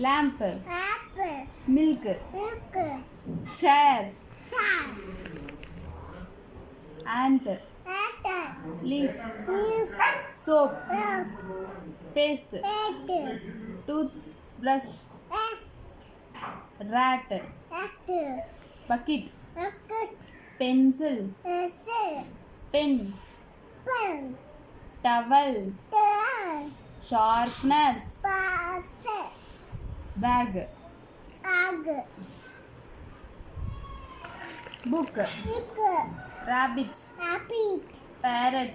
lamp, milk, chair, ant, leaf, soap, paste, toothbrush, rat, bucket, pencil, pen, towel, sharpeners, bag, book, rabbit, parrot,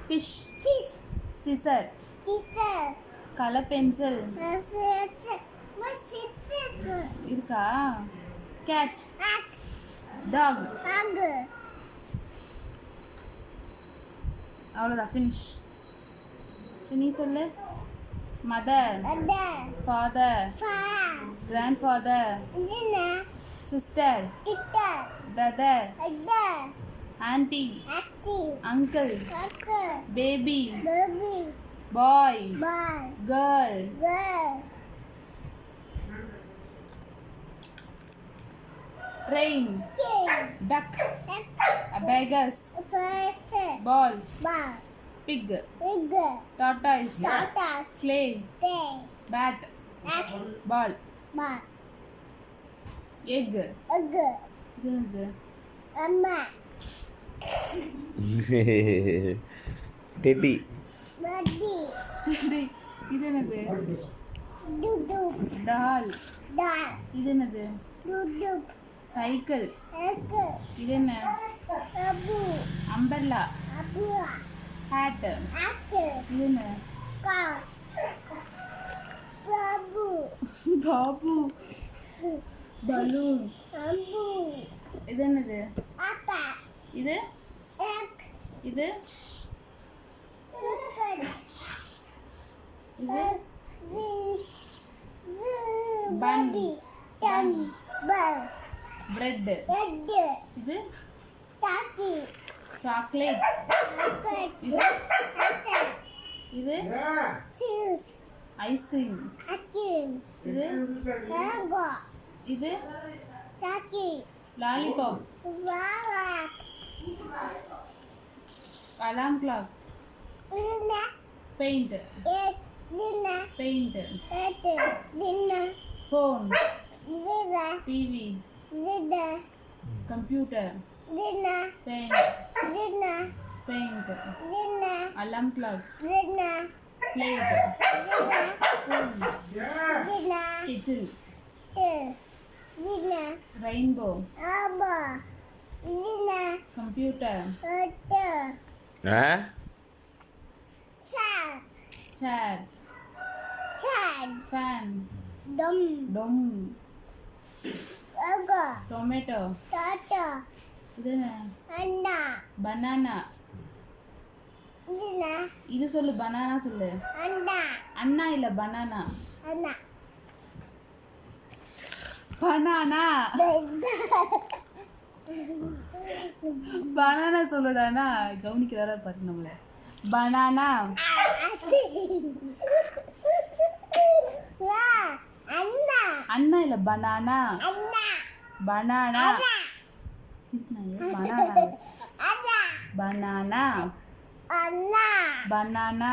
fish, scissor, color pencil இருக்கா, cat, dog. அவ்வளோதான், finish. நீ சொல்லு. Mother, father, grandfather, sister, brother, aunty, uncle, baby, boy, girl, train, duck, beggars, ball, pig, tortoise, slave, bat, ball, egg, இது teddy. இது என்னது? டால். இது என்னது? Cycle. இது என்ன? அம்பர்லா. ஹேட். இது என்ன? பாபு. பலூன். இது என்னது? இது இது bun, bread. இது chocolate. இது ice cream. இது lollipop. Alarm clock. Paint. Phone. TV. Computer. Paint. Alarm clock. Plate. Kettle. Rainbow. Computer. Chair. Fan. Dom. Tomato. இது என்ன? banana. இது சொல்லு, banana சொல்லு. அண்ணா இல்ல, banana. banana சொல்லுடானா, கவனிக்கிறாரா பாரு நம்மள. banana. அண்ணா இல்ல, banana. banana. banana.